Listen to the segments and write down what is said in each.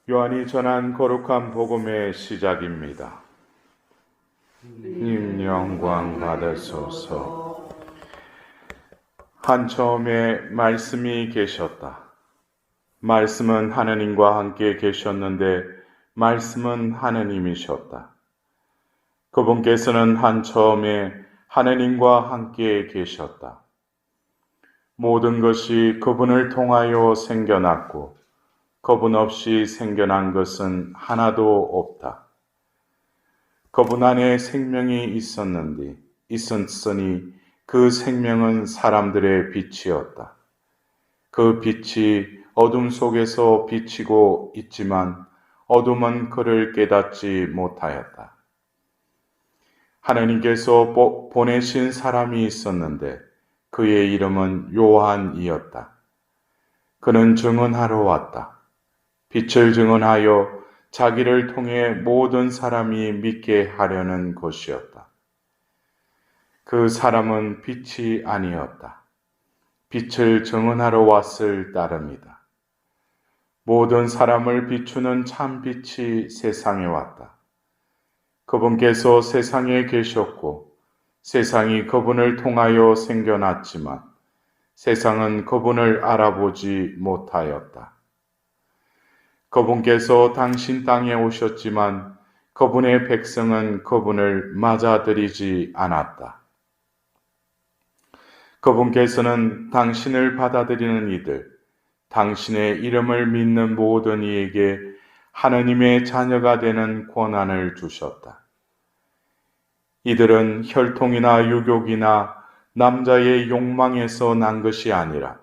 요한이 전한 거룩한 복음의 시작입니다. 님 영광 받으소서. 한처음에 말씀이 계셨다. 말씀은 하느님과 함께 계셨는데 말씀은 하느님이셨다. 그분께서는 한처음에 하느님과 함께 계셨다. 모든 것이 그분을 통하여 생겨났고 그분 없이 생겨난 것은 하나도 없다. 그분 안에 생명이 있었으니 그 생명은 사람들의 빛이었다. 그 빛이 어둠 속에서 비치고 있지만 어둠은 그를 깨닫지 못하였다. 하나님께서 보내신 사람이 있었는데 그의 이름은 요한이었다. 그는 증언하러 왔다. 빛을 증언하여 자기를 통해 모든 사람이 믿게 하려는 것이었다. 그 사람은 빛이 아니었다. 빛을 증언하러 왔을 따름이다. 모든 사람을 비추는 참 빛이 세상에 왔다. 그분께서 세상에 계셨고 세상이 그분을 통하여 생겨났지만 세상은 그분을 알아보지 못하였다. 그분께서 당신 땅에 오셨지만 그분의 백성은 그분을 맞아들이지 않았다. 그분께서는 당신을 받아들이는 이들, 당신의 이름을 믿는 모든 이에게 하느님의 자녀가 되는 권한을 주셨다. 이들은 혈통이나 유족이나 남자의 욕망에서 난 것이 아니라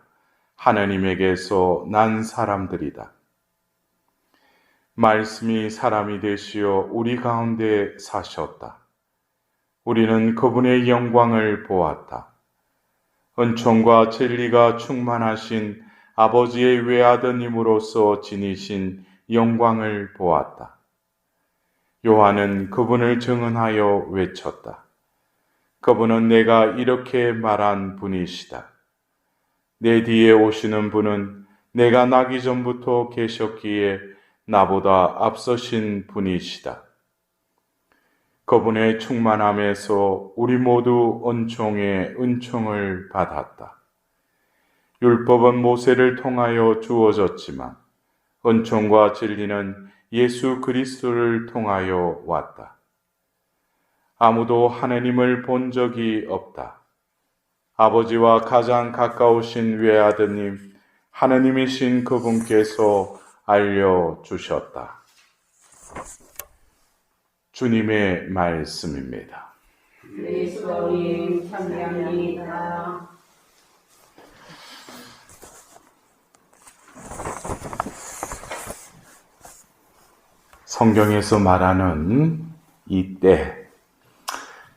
하느님에게서 난 사람들이다. 말씀이 사람이 되시어 우리 가운데 사셨다. 우리는 그분의 영광을 보았다. 은총과 진리가 충만하신 아버지의 외아드님으로서 지니신 영광을 보았다. 요한은 그분을 증언하여 외쳤다. 그분은 내가 이렇게 말한 분이시다. 내 뒤에 오시는 분은 내가 나기 전부터 계셨기에 나보다 앞서신 분이시다. 그분의 충만함에서 우리 모두 은총에 은총을 받았다. 율법은 모세를 통하여 주어졌지만 은총과 진리는 예수 그리스도를 통하여 왔다. 아무도 하느님을 본 적이 없다. 아버지와 가장 가까우신 외아드님 하느님이신 그분께서 알려주셨다. 주님의 말씀입니다. 그리스도님 찬양합니다. 성경에서 말하는 이 때,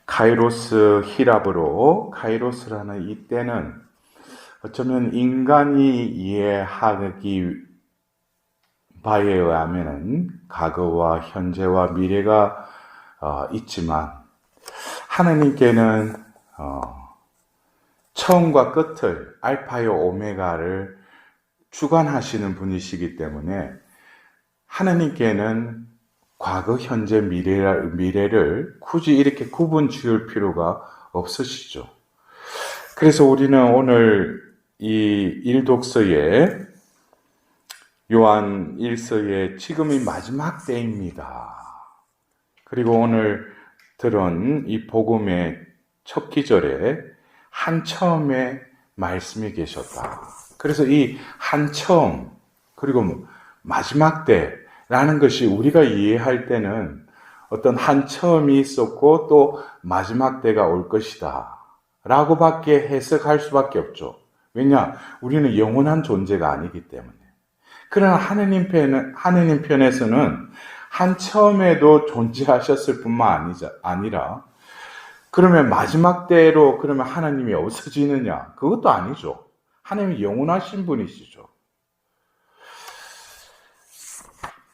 카이로스 히랍어로 카이로스라는 이 때는 어쩌면 인간이 이해하기 바에 의하면 과거와 현재와 미래가 있지만 하나님께는 처음과 끝을 알파요 오메가를 주관하시는 분이시기 때문에 하나님께는 과거, 현재, 미래를 굳이 이렇게 구분 지을 필요가 없으시죠. 그래서 우리는 오늘 이 일독서에 요한 1서의 지금이 마지막 때입니다. 그리고 오늘 들은 이 복음의 첫 기절에 한처음에 말씀이 계셨다. 그래서 이 한처음 그리고 마지막 때라는 것이 우리가 이해할 때는 어떤 한처음이 있었고 또 마지막 때가 올 것이다 라고밖에 해석할 수밖에 없죠. 왜냐? 우리는 영원한 존재가 아니기 때문에. 그러나 하느님 편에서는 한처음에도 존재하셨을 뿐만 아니라 그러면 마지막 때로 그러면 하나님이 없어지느냐? 그것도 아니죠. 하나님이 영원하신 분이시죠.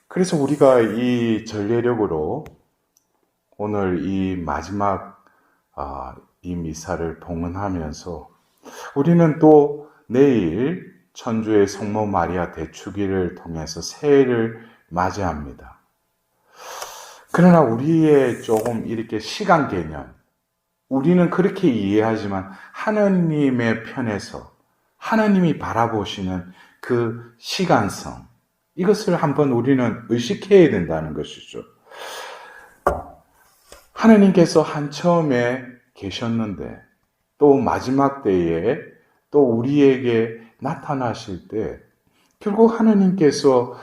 그래서 우리가 이 전례력으로 오늘 이 마지막 이 미사를 봉헌하면서 우리는 또 내일 천주의 성모 마리아 대축일을 통해서 새해를 맞이합니다. 그러나 우리의 조금 이렇게 시간 개념, 우리는 그렇게 이해하지만 하나님의 편에서 하나님이 바라보시는 그 시간성, 이것을 한번 우리는 의식해야 된다는 것이죠. 하나님께서 한 처음에 계셨는데 또 마지막 때에 또 우리에게 나타나실 때 결국 하나님께서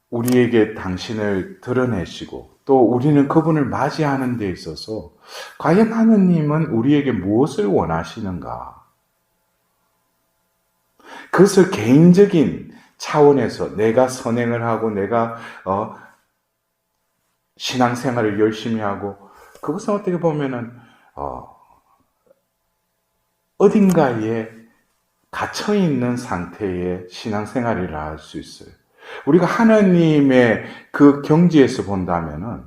우리에게 당신을 드러내시고 또 우리는 그분을 맞이하는 데 있어서 과연 하나님은 우리에게 무엇을 원하시는가? 그것을 개인적인 차원에서 내가 선행을 하고 내가 신앙생활을 열심히 하고 그것은 어떻게 보면은 어딘가에 갇혀 있는 상태의 신앙생활이라 할 수 있어요. 우리가 하나님의 그 경지에서 본다면은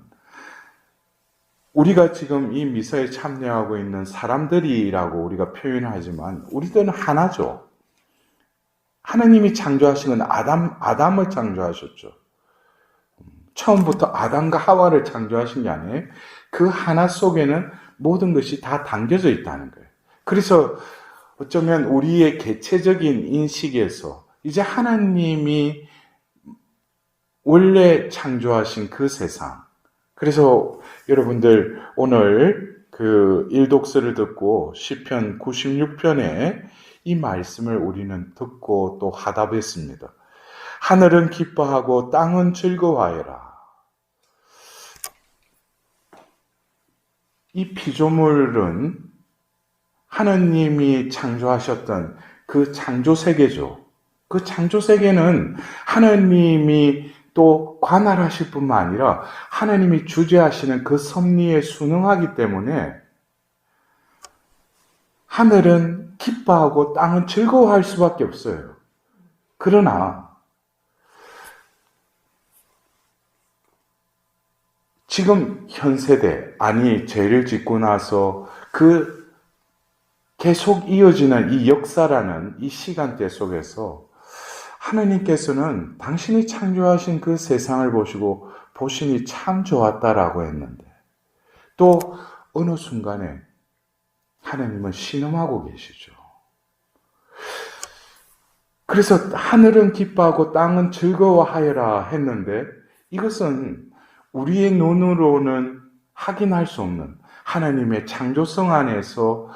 우리가 지금 이 미사에 참여하고 있는 사람들이라고 우리가 표현하지만 우리들은 하나죠. 하나님이 창조하신 건 아담을 창조하셨죠. 처음부터 아담과 하와를 창조하신 게 아니에요. 그 하나 속에는 모든 것이 다 담겨져 있다는 거예요. 그래서 어쩌면 우리의 개체적인 인식에서 이제 하나님이 원래 창조하신 그 세상. 그래서 여러분들 오늘 그 일독서를 듣고 시편 96편에 이 말씀을 우리는 듣고 또 화답했습니다. 하늘은 기뻐하고 땅은 즐거워하여라. 이 피조물은 하나님이 창조하셨던 그 창조세계죠. 그 창조세계는 하나님이 또 관할하실 뿐만 아니라 하나님이 주재하시는 그 섭리에 순응하기 때문에 하늘은 기뻐하고 땅은 즐거워할 수밖에 없어요. 그러나 지금 현 세대, 아니 죄를 짓고 나서 그 계속 이어지는 이 역사라는 이 시간대 속에서 하나님께서는 당신이 창조하신 그 세상을 보시니 참 좋았다라고 했는데 또 어느 순간에 하나님은 신음하고 계시죠. 그래서 하늘은 기뻐하고 땅은 즐거워하여라 했는데 이것은 우리의 눈으로는 확인할 수 없는 하나님의 창조성 안에서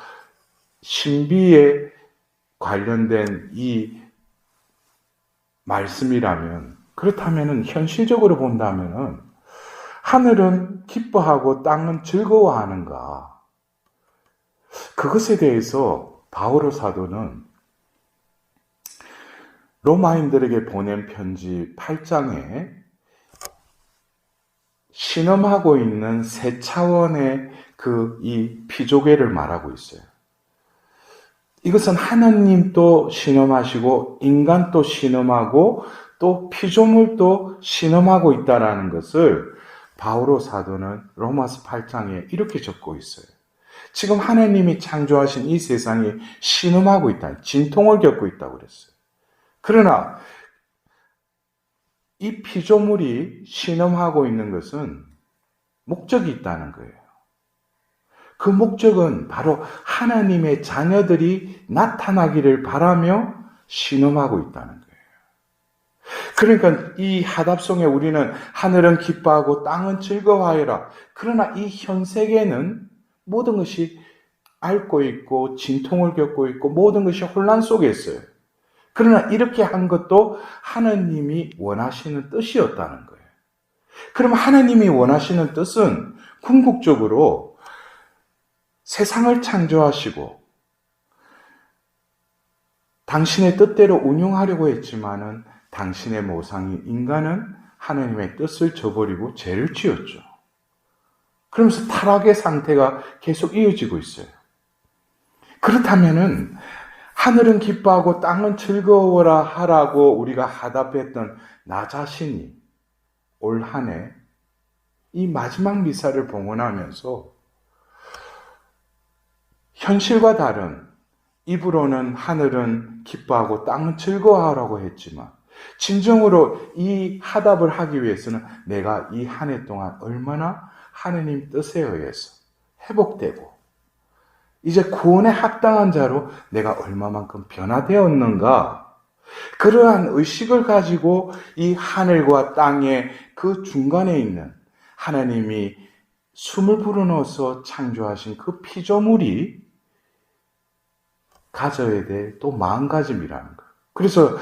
신비에 관련된 이 말씀이라면 그렇다면 현실적으로 본다면 하늘은 기뻐하고 땅은 즐거워하는가? 그것에 대해서 바오로 사도는 로마인들에게 보낸 편지 8장에 신음하고 있는 세 차원의 이 피조계를 말하고 있어요. 이것은 하나님도 신음하시고 인간도 신음하고 또 피조물도 신음하고 있다라는 것을 바오로 사도는 로마서 8장에 이렇게 적고 있어요. 지금 하나님이 창조하신 이 세상이 신음하고 있다, 진통을 겪고 있다고 그랬어요. 그러나 이 피조물이 신음하고 있는 것은 목적이 있다는 거예요. 그 목적은 바로 하나님의 자녀들이 나타나기를 바라며 신음하고 있다는 거예요. 그러니까 이 하답송에 우리는 하늘은 기뻐하고 땅은 즐거워하여라. 그러나 이 현 세계는 모든 것이 앓고 있고 진통을 겪고 있고 모든 것이 혼란 속에 있어요. 그러나 이렇게 한 것도 하나님이 원하시는 뜻이었다는 거예요. 그럼 하나님이 원하시는 뜻은 궁극적으로 세상을 창조하시고 당신의 뜻대로 운용하려고 했지만은 당신의 모상인 인간은 하나님의 뜻을 저버리고 죄를 지었죠. 그러면서 타락의 상태가 계속 이어지고 있어요. 그렇다면은 하늘은 기뻐하고 땅은 즐거워라 하라고 우리가 하답했던 나 자신이 올 한 해 이 마지막 미사를 봉헌하면서 현실과 다른 입으로는 하늘은 기뻐하고 땅은 즐거워하라고 했지만 진정으로 이 화답을 하기 위해서는 내가 이 한 해 동안 얼마나 하느님 뜻에 의해서 회복되고 이제 구원에 합당한 자로 내가 얼마만큼 변화되었는가, 그러한 의식을 가지고 이 하늘과 땅의 그 중간에 있는 하나님이 숨을 불어넣어서 창조하신 그 피조물이 가져야 될 또 마음가짐이라는 거예요. 그래서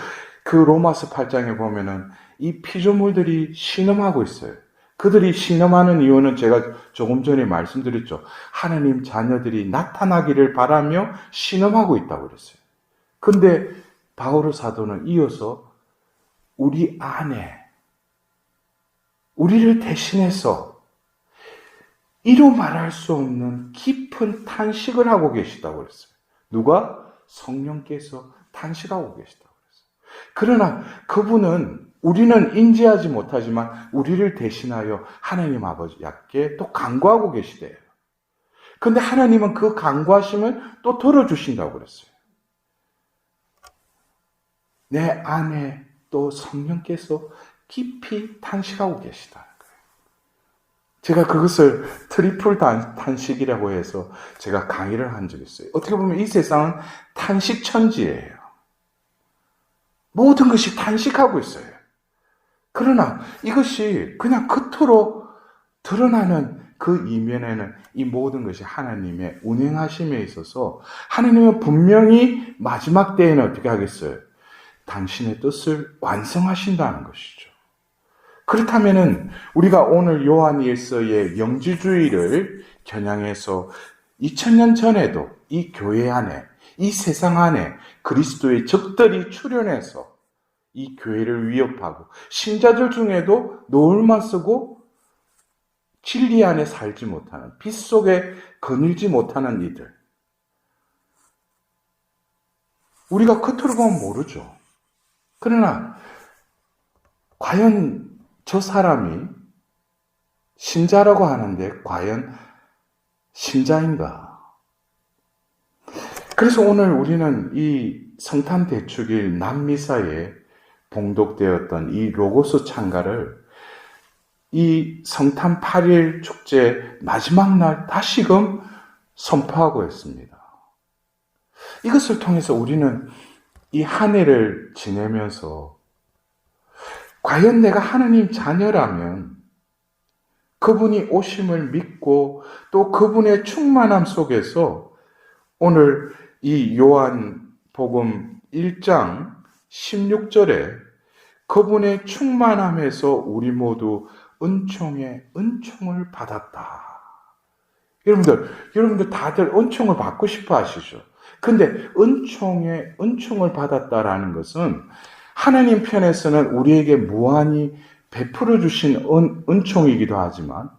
그 로마서 8장에 보면은 이 피조물들이 신음하고 있어요. 그들이 신음하는 이유는 제가 조금 전에 말씀드렸죠. 하나님 자녀들이 나타나기를 바라며 신음하고 있다고 그랬어요. 근데 바오로 사도는 이어서 우리 안에 우리를 대신해서 이루 말할 수 없는 깊은 탄식을 하고 계시다고 그랬어요. 누가? 성령께서 탄식하고 계시다고 그랬어요. 그러나 그분은 우리는 인지하지 못하지만 우리를 대신하여 하나님 아버지께 또 간구하고 계시대요. 근데 하나님은 그 간구하심을 또 들어주신다고 그랬어요. 내 안에 또 성령께서 깊이 탄식하고 계시다는 거예요. 제가 그것을 트리플 탄식이라고 해서 제가 강의를 한 적이 있어요. 어떻게 보면 이 세상은 탄식천지예요. 모든 것이 탄식하고 있어요. 그러나 이것이 그냥 겉으로 드러나는 그 이면에는 이 모든 것이 하나님의 운행하심에 있어서 하나님은 분명히 마지막 때에는 어떻게 하겠어요? 당신의 뜻을 완성하신다는 것이죠. 그렇다면은 우리가 오늘 요한일서의 영지주의를 겨냥해서 2000년 전에도 이 교회 안에, 이 세상 안에 그리스도의 적들이 출현해서 이 교회를 위협하고 신자들 중에도 노을만 쓰고 진리 안에 살지 못하는, 빛 속에 거닐지 못하는 이들, 우리가 겉으로 보면 모르죠. 그러나 과연 저 사람이 신자라고 하는데 과연 신자인가? 그래서 오늘 우리는 이 성탄 대축일 남미사에 봉독되었던 이 로고스 창가를 이 성탄 8일 축제 마지막 날 다시금 선포하고 있습니다. 이것을 통해서 우리는 이 한 해를 지내면서 과연 내가 하나님 자녀라면 그분이 오심을 믿고 또 그분의 충만함 속에서 오늘 이 요한복음 1장 16절에 그분의 충만함에서 우리 모두 은총의 은총을 받았다. 여러분들 다들 은총을 받고 싶어 하시죠. 근데 은총의 은총을 받았다라는 것은 하나님 편에서는 우리에게 무한히 베풀어 주신 은총이기도 하지만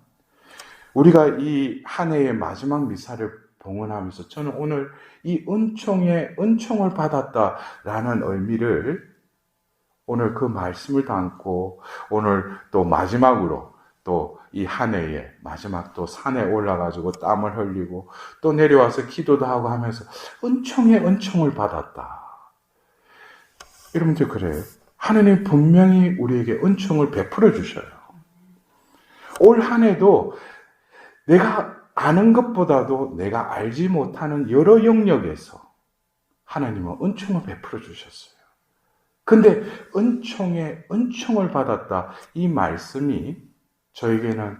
우리가 이 한 해의 마지막 미사를 봉헌하면서 저는 오늘 이 은총의 은총을 받았다라는 의미를 오늘 그 말씀을 담고 오늘 또 마지막으로 또 이 한 해에 마지막 또 산에 올라가지고 땀을 흘리고 또 내려와서 기도도 하고 하면서 은총의 은총을 받았다. 여러분들 그래요. 하나님 분명히 우리에게 은총을 베풀어 주셔요. 올 한 해도 내가 아는 것보다도 내가 알지 못하는 여러 영역에서 하나님은 은총을 베풀어 주셨어요. 근데 은총의 은총을 받았다. 이 말씀이 저에게는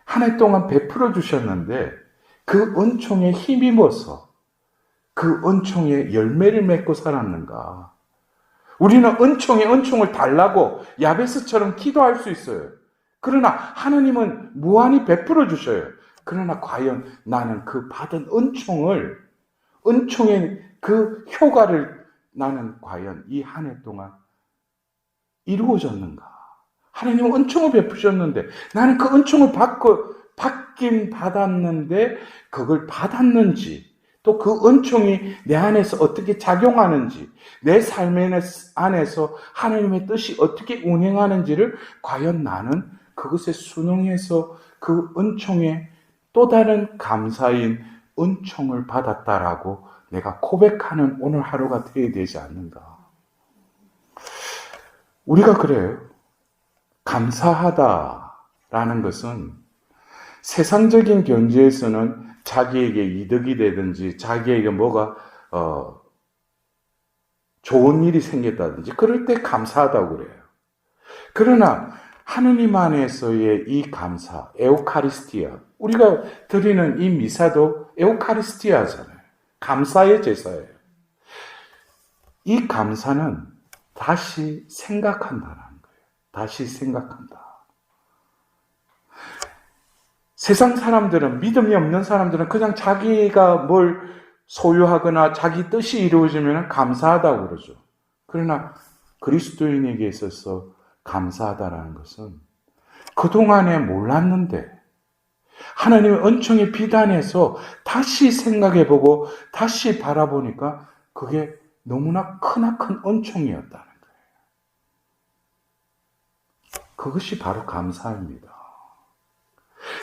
한 해 동안 베풀어 주셨는데 그 은총에 힘입어서 그 은총의 열매를 맺고 살았는가? 우리는 은총에 은총을 달라고 야베스처럼 기도할 수 있어요. 그러나 하나님은 무한히 베풀어 주셔요. 그러나 과연 나는 그 받은 은총의 그 효과를 나는 과연 이 한 해 동안 이루어졌는가? 하나님은 은총을 베푸셨는데 나는 그 은총을 받긴 받았는데 그걸 받았는지 또 그 은총이 내 안에서 어떻게 작용하는지 내 삶 안에서 하나님의 뜻이 어떻게 운행하는지를 과연 나는 그것에 순응해서 그 은총에 또 다른 감사인 은총을 받았다라고 내가 고백하는 오늘 하루가 되어야 되지 않는가. 우리가 그래요. 감사하다라는 것은 세상적인 경지에서는 자기에게 이득이 되든지 자기에게 뭐가 좋은 일이 생겼다든지 그럴 때 감사하다고 그래요. 그러나 하느님 안에서의 이 감사, 에우카리스티아, 우리가 드리는 이 미사도 에우카리스티아잖아요. 감사의 제사예요. 이 감사는 다시 생각한다는 거예요. 다시 생각한다. 세상 사람들은, 믿음이 없는 사람들은 그냥 자기가 뭘 소유하거나 자기 뜻이 이루어지면 감사하다고 그러죠. 그러나 그리스도인에게 있어서 감사하다라는 것은 그동안에 몰랐는데 하나님의 은총의 비단에서 다시 생각해보고 다시 바라보니까 그게 너무나 크나큰 은총이었다는 거예요. 그것이 바로 감사입니다.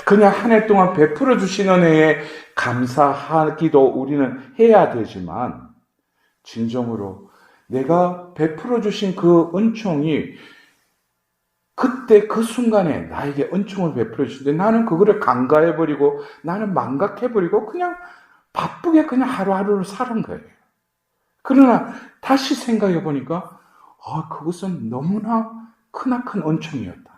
그냥 한 해 동안 베풀어 주신 은혜에 감사하기도 우리는 해야 되지만 진정으로 내가 베풀어 주신 그 은총이 그때 그 순간에 나에게 은총을 베풀어 주는데 나는 그거를 간과해버리고 나는 망각해버리고 그냥 바쁘게 그냥 하루하루를 사는 거예요. 그러나 다시 생각해 보니까 그것은 너무나 크나큰 은총이었다는 거예요.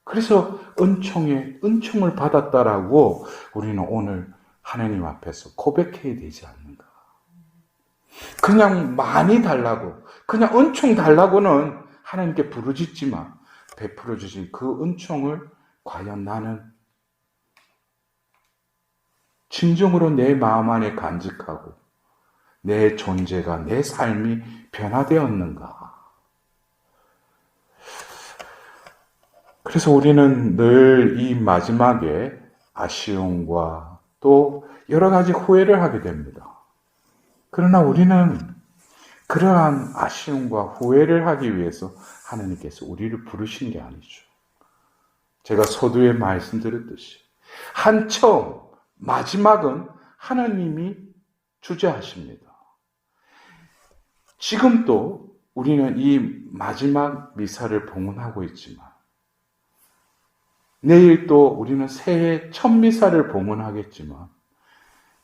그래서 은총을 받았다라고 우리는 오늘 하나님 앞에서 고백해야 되지 않는가. 그냥 많이 달라고, 그냥 은총 달라고는 하나님께 부르짖지만 베풀어 주신 그 은총을 과연 나는 진정으로 내 마음 안에 간직하고 내 존재가, 내 삶이 변화되었는가. 그래서 우리는 늘 이 마지막에 아쉬움과 또 여러 가지 후회를 하게 됩니다. 그러나 우리는 그러한 아쉬움과 후회를 하기 위해서 하나님께서 우리를 부르신 게 아니죠. 제가 서두에 말씀드렸듯이 처음, 마지막은 하나님이 주재하십니다. 지금도 우리는 이 마지막 미사를 봉헌하고 있지만 내일 또 우리는 새해 첫 미사를 봉헌하겠지만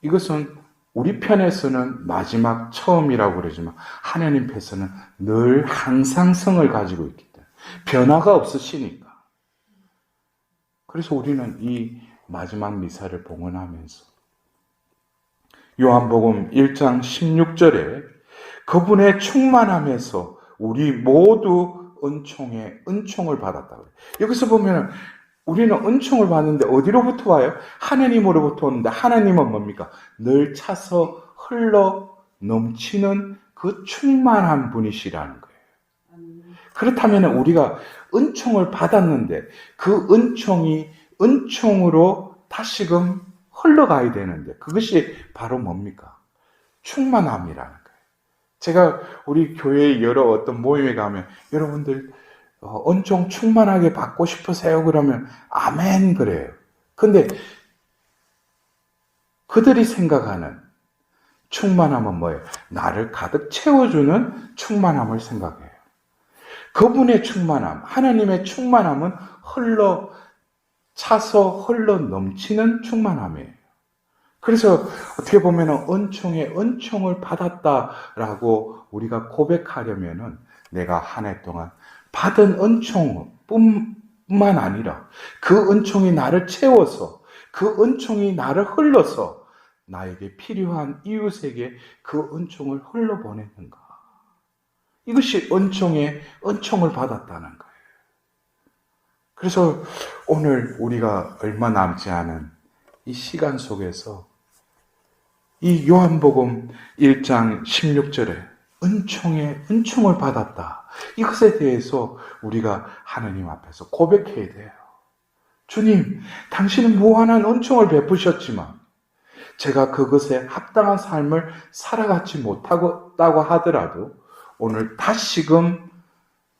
이것은 우리 편에서는 마지막 처음이라고 그러지만 하나님 편에서는 늘 항상성을 가지고 있기 때문에 변화가 없으시니까. 그래서 우리는 이 마지막 미사를 봉헌하면서 요한복음 1장 16절에 그분의 충만함에서 우리 모두 은총을 받았다고 해요. 여기서 보면 우리는 은총을 받는데 어디로부터 와요? 하나님으로부터 오는데 하나님은 뭡니까? 늘 차서 흘러 넘치는 그 충만한 분이시라는 거예요. 그렇다면 우리가 은총을 받았는데 그 은총이 은총으로 다시금 흘러가야 되는데 그것이 바로 뭡니까? 충만함이라는 거예요. 제가 우리 교회의 여러 어떤 모임에 가면 여러분들 은총 충만하게 받고 싶으세요? 그러면 아멘 그래요. 근데 그들이 생각하는 충만함은 뭐예요? 나를 가득 채워주는 충만함을 생각해요. 그분의 충만함, 하나님의 충만함은 차서 흘러 넘치는 충만함이에요. 그래서 어떻게 보면 은총을 받았다라고 우리가 고백하려면은 내가 한 해 동안 받은 은총뿐만 아니라 그 은총이 나를 채워서 그 은총이 나를 흘러서 나에게 필요한 이웃에게 그 은총을 흘러보내는가. 이것이 은총을 받았다는 거예요. 그래서 오늘 우리가 얼마 남지 않은 이 시간 속에서 이 요한복음 1장 16절에 은총을 받았다. 이것에 대해서 우리가 하나님 앞에서 고백해야 돼요. 주님, 당신은 무한한 은총을 베푸셨지만 제가 그것에 합당한 삶을 살아가지 못하고 하더라도 오늘 다시금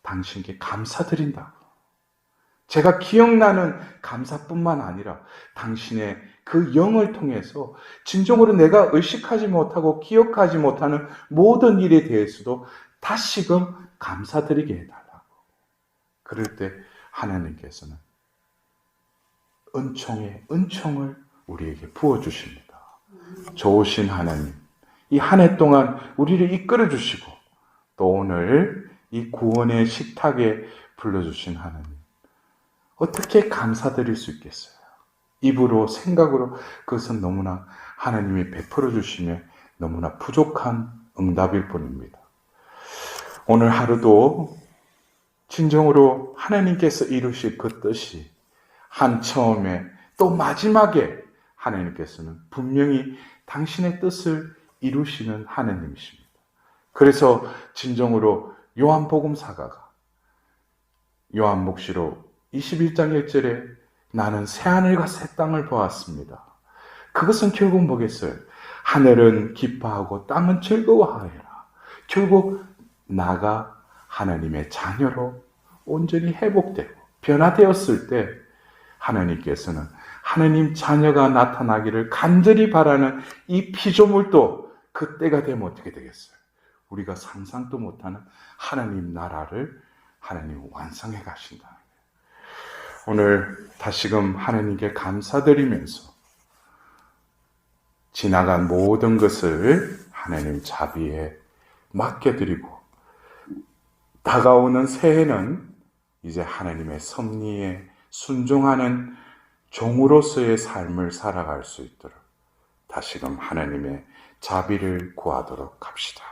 당신께 감사드린다고. 제가 기억나는 감사뿐만 아니라 당신의 그 영을 통해서 진정으로 내가 의식하지 못하고 기억하지 못하는 모든 일에 대해서도 다시금 감사드리게 해달라고. 그럴 때 하나님께서는 은총을 우리에게 부어주십니다. 좋으신 하나님, 이 한 해 동안 우리를 이끌어 주시고 또 오늘 이 구원의 식탁에 불러주신 하나님, 어떻게 감사드릴 수 있겠어요? 입으로, 생각으로 그것은 너무나 하나님이 베풀어 주시며 너무나 부족한 응답일 뿐입니다. 오늘 하루도 진정으로 하나님께서 이루실 그 뜻이 한 처음에 또 마지막에 하나님께서는 분명히 당신의 뜻을 이루시는 하나님이십니다. 그래서 진정으로 요한복음사가가 요한복시록 21장 1절에 나는 새하늘과 새 땅을 보았습니다. 그것은 결국 뭐겠어요? 하늘은 기뻐하고 땅은 즐거워하여라. 결국 나가 하나님의 자녀로 온전히 회복되고 변화되었을 때 하나님께서는 하나님 자녀가 나타나기를 간절히 바라는 이 피조물도 그때가 되면 어떻게 되겠어요? 우리가 상상도 못하는 하나님 나라를 하나님 완성해 가신다는 거예요. 오늘 다시금 하나님께 감사드리면서 지나간 모든 것을 하나님 자비에 맡겨드리고 다가오는 새해는 이제 하나님의 섭리에 순종하는 종으로서의 삶을 살아갈 수 있도록 다시금 하나님의 자비를 구하도록 합시다.